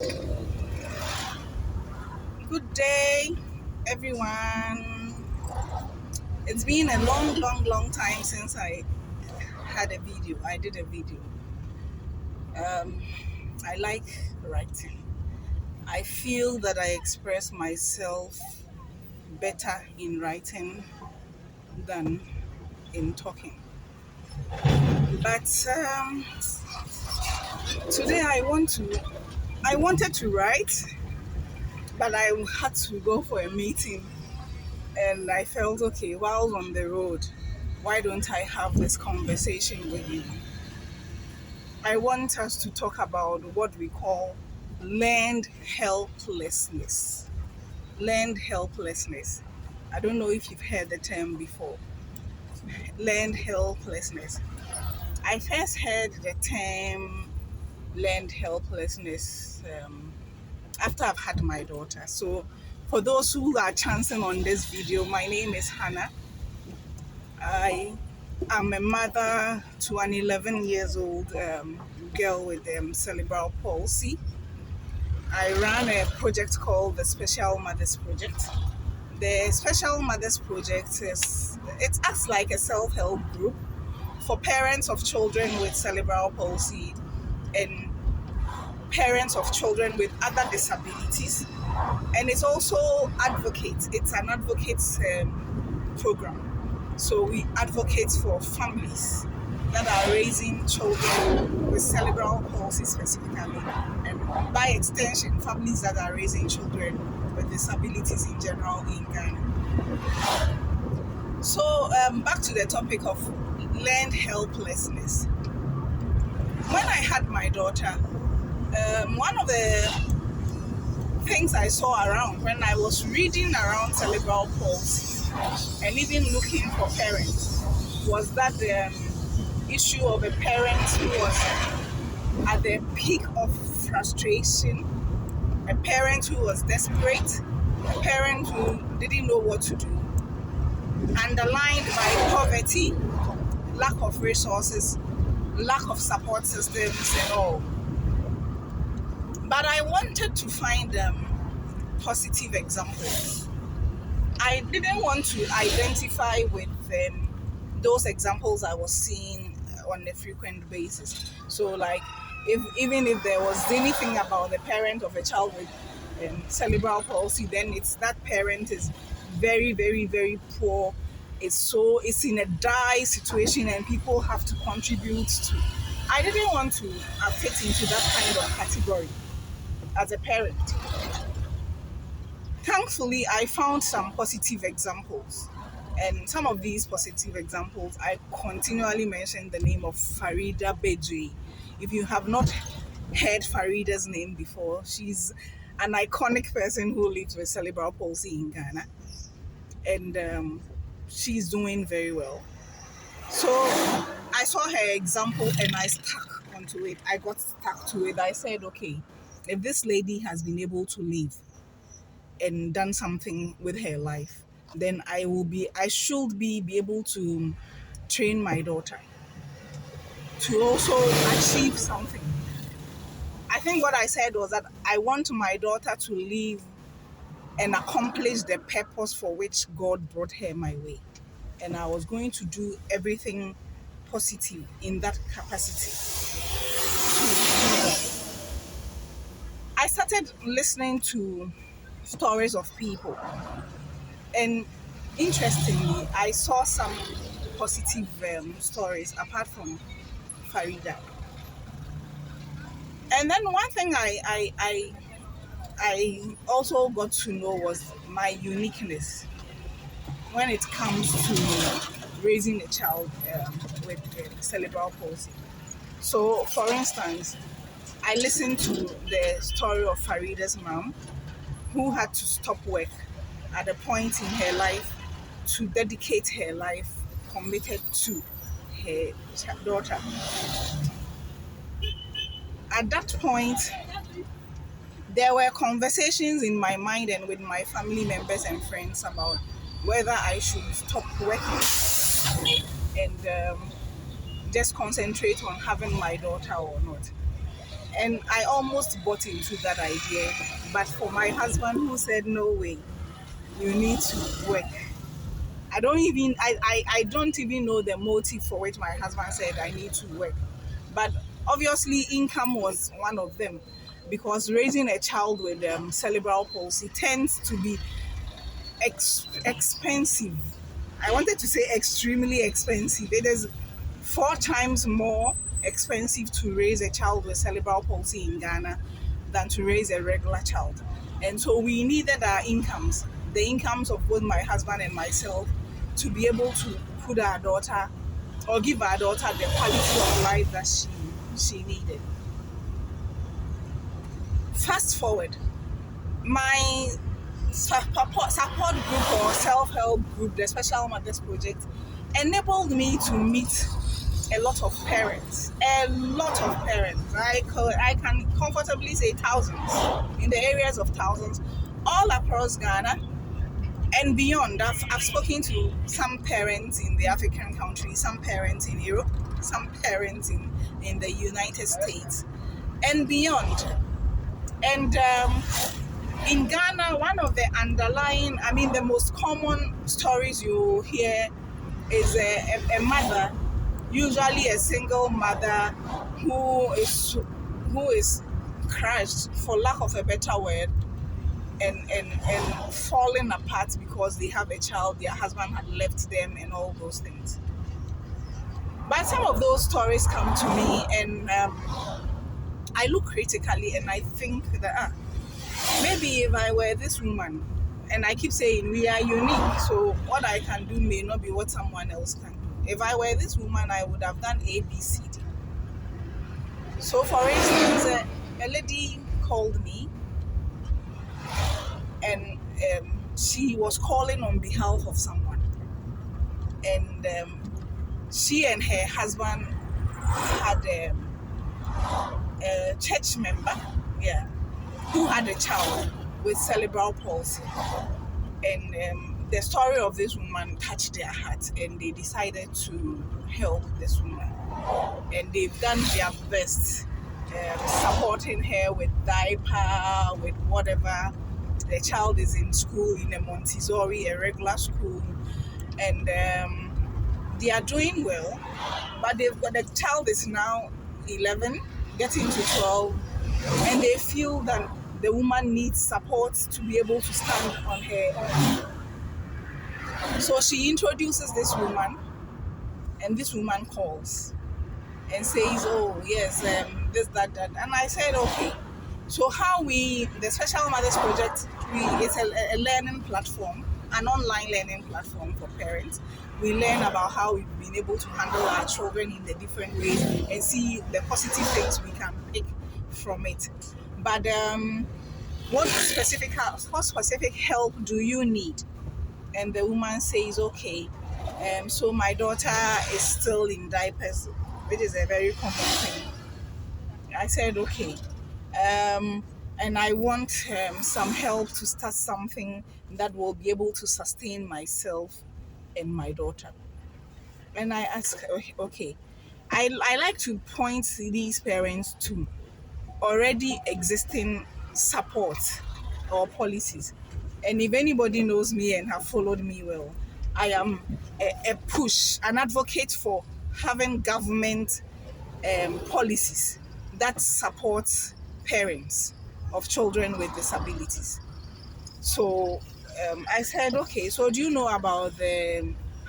Good day, everyone. It's been a long time since I had a video. I did a video. Um, I like writing. I feel that I express myself better in writing than in talking. But today I wanted to write, but I had to go for a meeting, and I felt okay while on the road. Why don't I have this conversation with you? I want us to talk about what we call learned helplessness. Learned helplessness. I don't know if you've heard the term before. Learned helplessness. I first heard the term learned helplessness after I've had my daughter. So, for those who are chancing on this video, my name is Hannah. I am a mother to an 11 years old girl with cerebral palsy. I ran a project called the Special Mothers Project. The Special Mothers Project it acts like a self-help group for parents of children with cerebral palsy and parents of children with other disabilities. And it's also advocates. It's an advocates program. So we advocate for families that are raising children with cerebral palsy specifically, and by extension, families that are raising children with disabilities in general in Ghana. So back to the topic of learned helplessness. When I had my daughter, one of the things I saw around when I was reading around cerebral palsy and even looking for parents was that the issue of a parent who was at the peak of frustration, a parent who was desperate, a parent who didn't know what to do, underlined by poverty, lack of resources, lack of support systems and all. But I wanted to find positive examples. I didn't want to identify with those examples I was seeing on a frequent basis. So, like, even if there was anything about the parent of a child with cerebral palsy, then it's that parent is very poor. It's in a dire situation, and people have to contribute to. I didn't want to fit into that kind of category as a parent. Thankfully, I found some positive examples. And some of these positive examples, I continually mention the name of Farida Bedri. If you have not heard Farida's name before, she's an iconic person who lives with cerebral palsy in Ghana. And she's doing very well. So I saw her example and I stuck onto it. I got stuck to it. I said, okay, if this lady has been able to live and done something with her life, then I should be able to train my daughter to also achieve something. I think what I said was that I want my daughter to live and accomplish the purpose for which God brought her my way. And I was going to do everything positive in that capacity. I started listening to stories of people, and interestingly, I saw some positive stories apart from Farida. And then one thing I also got to know was my uniqueness when it comes to raising a child with cerebral palsy. So, for instance, I listened to the story of Farida's mom, who had to stop work at a point in her life to dedicate her life committed to her daughter. At that point, there were conversations in my mind and with my family members and friends about whether I should stop working and just concentrate on having my daughter or not. And I almost bought into that idea, but for my husband who said, no way, you need to work. I don't even know the motive for which my husband said I need to work. But obviously income was one of them, because raising a child with cerebral palsy tends to be expensive. I wanted to say extremely expensive. It is 4 times more expensive to raise a child with cerebral palsy in Ghana than to raise a regular child. And so we needed our incomes, the incomes of both my husband and myself, to be able to put our daughter or give our daughter the quality of life that she needed. Fast forward, my support group or self-help group, the Special Mothers Project, enabled me to meet a lot of parents. I can comfortably say thousands, in the areas of thousands, all across Ghana and beyond. I've spoken to some parents in the African countries, some parents in Europe, some parents in the United States, and beyond. And in Ghana, one of the the most common stories you hear is a mother, usually a single mother, who is crushed, for lack of a better word, and falling apart because they have a child, their husband had left them, and all those things. But some of those stories come to me, and I look critically, and I think that maybe if I were this woman, and I keep saying we are unique, so what I can do may not be what someone else can do. If I were this woman, I would have done A, B, C, D. So, for instance, a lady called me, and she was calling on behalf of someone, and she and her husband had a church member, yeah, who had a child with cerebral palsy. And the story of this woman touched their heart, and they decided to help this woman. And they've done their best, supporting her with diaper, with whatever. The child is in school, in a Montessori, a regular school, and they are doing well. But the child is now 11, getting to 12, and they feel that the woman needs support to be able to stand on her own. So she introduces this woman, and this woman calls and says, oh yes, this, that. And I said, okay. So the Special Mothers Project, it's a learning platform, an online learning platform for parents. We learn about how we've been able to handle our children in the different ways and see the positive things we can pick from it. But what specific help do you need? And the woman says, okay, so my daughter is still in diapers, which is a very common thing. I said, okay, and I want some help to start something that will be able to sustain myself and my daughter. And I asked, okay, I like to point these parents to already existing support or policies. And if anybody knows me and have followed me well, I am an advocate for having government policies that support parents of children with disabilities. So I said, okay, so do you know about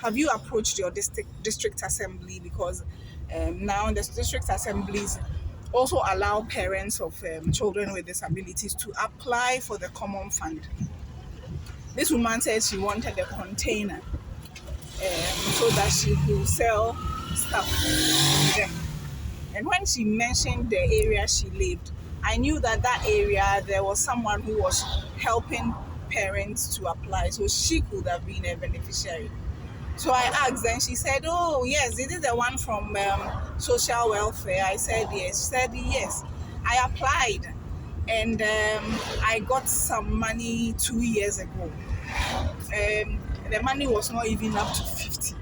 have you approached your district assembly? Because now the district assemblies also allow parents of children with disabilities to apply for the common fund. This woman said she wanted a container so that she could sell stuff to them. And when she mentioned the area she lived, I knew that area there was someone who was helping parents to apply, so she could have been a beneficiary. So I asked, and she said, oh yes, is it the one from social welfare? I said yes. She said yes. I applied, and I got some money 2 years ago. The money was not even up to 50.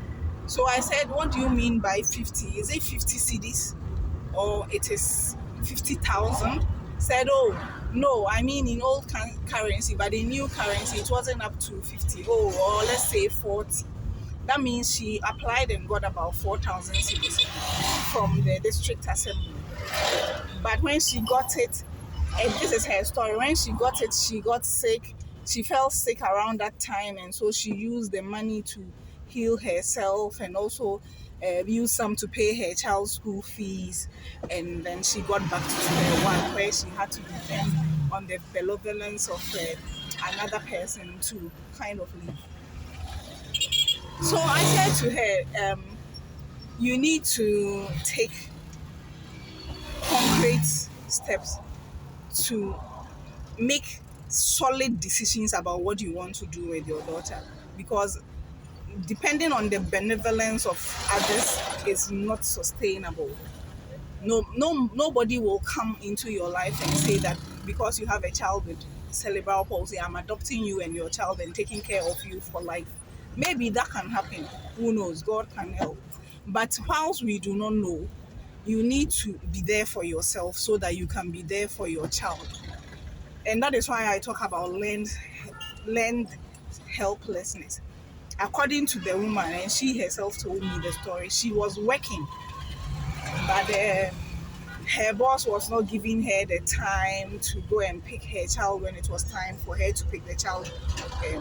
So I said, what do you mean by 50? Is it 50 cedis or it is 50,000, said, oh, no, I mean in old currency, but in new currency, it wasn't up to 50, or let's say 40. That means she applied and got about 4,000 cedis from the district assembly. But when she got it, and this is her story, when she got it, she got sick. She fell sick around that time, and so she used the money to heal herself and also use some to pay her child's school fees. And then she got back to square one, where she had to depend on the benevolence of another person to kind of live. So I said to her, you need to take concrete steps to make solid decisions about what you want to do with your daughter, because depending on the benevolence of others is not sustainable. Nobody will come into your life and say that because you have a child with cerebral palsy, I'm adopting you and your child and taking care of you for life. Maybe that can happen. Who knows? God can help. But whilst we do not know, you need to be there for yourself so that you can be there for your child. And that is why I talk about learned helplessness. According to the woman, and she herself told me the story, she was working, but her boss was not giving her the time to go and pick her child when it was time for her to pick the child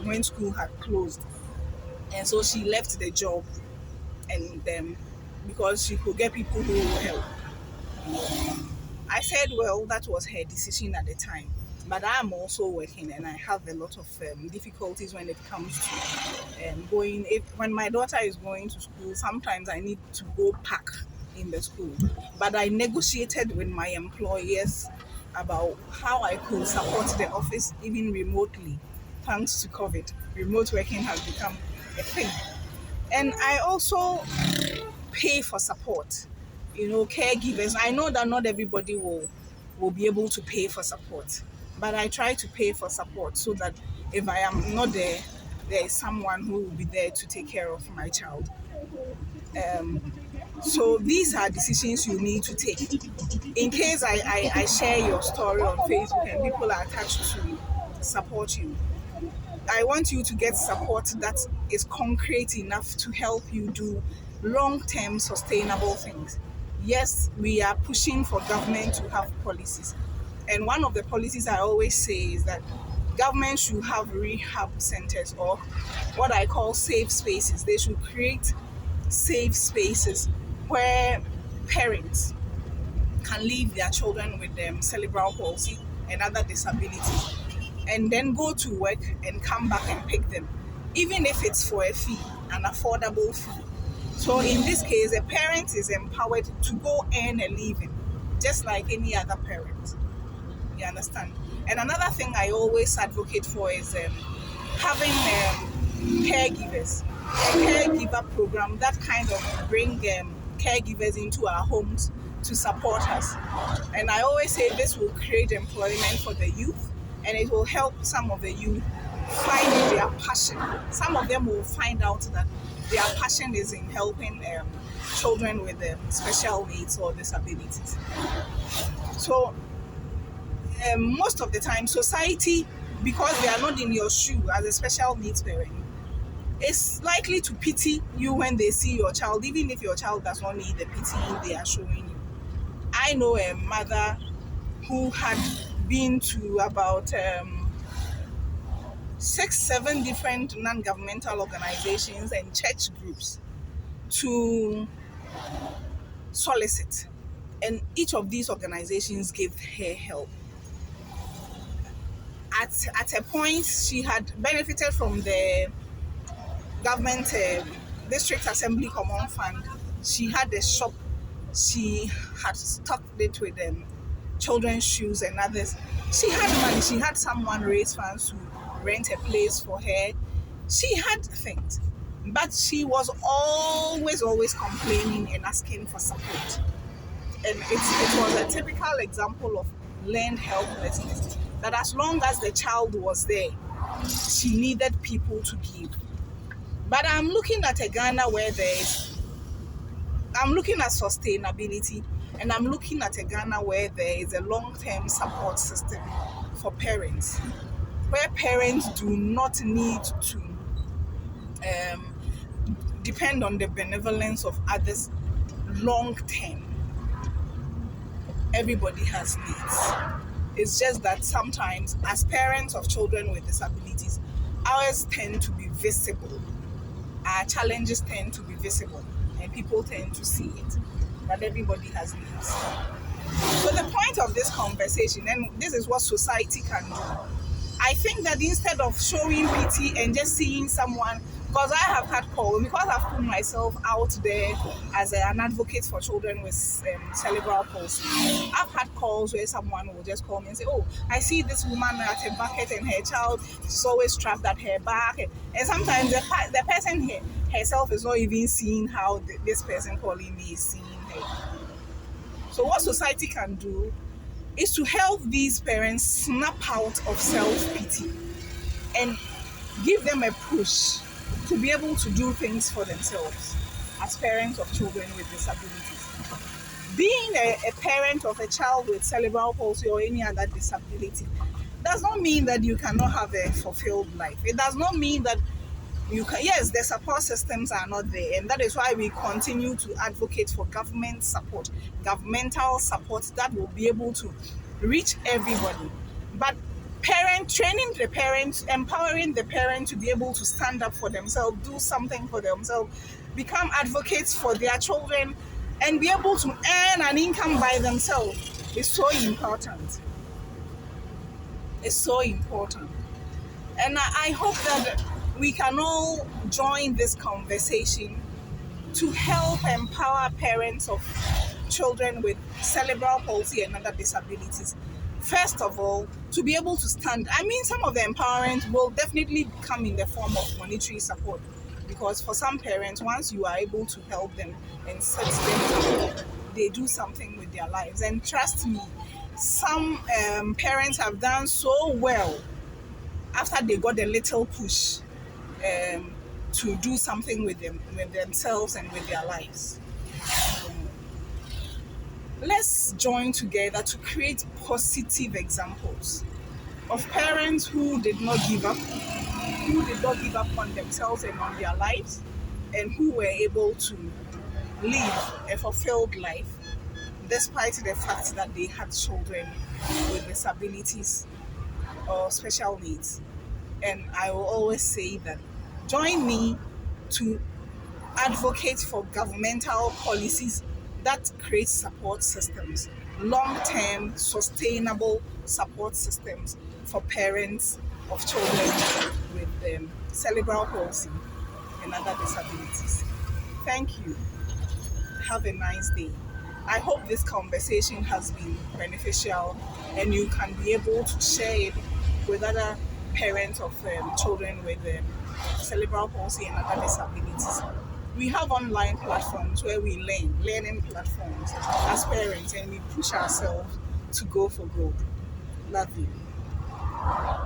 when school had closed. And so she left the job, and because she could get people who will help. I said, well, that was her decision at the time. But I'm also working, and I have a lot of difficulties when it comes to going. When my daughter is going to school, sometimes I need to go park in the school. But I negotiated with my employers about how I could support the office even remotely. Thanks to COVID, remote working has become a thing. And I also pay for support. Caregivers. I know that not everybody will be able to pay for support, but I try to pay for support so that if I am not there, there is someone who will be there to take care of my child. So these are decisions you need to take. In case I share your story on Facebook and people are attached to support you, I want you to get support that is concrete enough to help you do long-term sustainable things. Yes, we are pushing for government to have policies. And one of the policies I always say is that government should have rehab centers, or what I call safe spaces. They should create safe spaces where parents can leave their children with cerebral palsy and other disabilities, and then go to work and come back and pick them, even if it's for a fee, an affordable fee. So in this case, a parent is empowered to go earn a living, just like any other parent. You understand? And another thing I always advocate for is having caregivers, a caregiver program that kind of bring caregivers into our homes to support us. And I always say this will create employment for the youth, and it will help some of the youth find their passion. Some of them will find out that their passion is in helping children with special needs or disabilities. So most of the time, society, because they are not in your shoe as a special needs parent, is likely to pity you when they see your child, even if your child does not need the pity they are showing you. I know a mother who had been to about 6-7 different non-governmental organizations and church groups to solicit, and each of these organizations gave her help. At a point, she had benefited from the government district assembly common fund. She had a shop. She had stocked it with children's shoes and others. She had money. She had someone raise funds to rent a place for her. She had things, but she was always complaining and asking for support. And it was a typical example of learned helplessness, that as long as the child was there, she needed people to give. But I'm looking at a Ghana where I'm looking at sustainability, And I'm looking at a Ghana where there is a long-term support system for parents, where parents do not need to um, depend on the benevolence of others long-term. Everybody has needs. It's just that sometimes, as parents of children with disabilities, ours tend to be visible. Our challenges tend to be visible, and people tend to see it. But everybody has needs. So the point of this conversation, and this is what society can do, I think that instead of showing pity and just seeing someone, because I have had calls, because I've put myself out there as an advocate for children with cerebral palsy, I've had calls where someone will just call me and say, oh, I see this woman at a bucket and her child is always strapped at her back. And sometimes the person herself is not even seeing how this person calling me is seeing her. So what society can do is to help these parents snap out of self-pity and give them a push to be able to do things for themselves as parents of children with disabilities. Being a parent of a child with cerebral palsy or any other disability does not mean that you cannot have a fulfilled life. It does not mean that you can, yes, the support systems are not there, and that is why we continue to advocate for governmental support that will be able to reach everybody. But training the parents, empowering the parent to be able to stand up for themselves, do something for themselves, become advocates for their children, and be able to earn an income by themselves is so important. It's so important. And I hope that we can all join this conversation to help empower parents of children with cerebral palsy and other disabilities. First of all, to be able to stand. I mean, some of the empowerment will definitely come in the form of monetary support, because for some parents, once you are able to help them and set them up, they do something with their lives. And trust me, some parents have done so well after they got a little push to do something with themselves and with their lives. Let's join together to create positive examples of parents who did not give up, on themselves and on their lives, and who were able to live a fulfilled life despite the fact that they had children with disabilities or special needs. And I will always say that join me to advocate for governmental policies that create support systems, long-term, sustainable support systems for parents of children with cerebral palsy and other disabilities. Thank you. Have a nice day. I hope this conversation has been beneficial and you can be able to share it with other parents of children with cerebral palsy and other disabilities. We have online platforms where we learning platforms as parents, and we push ourselves to go for growth. Love you.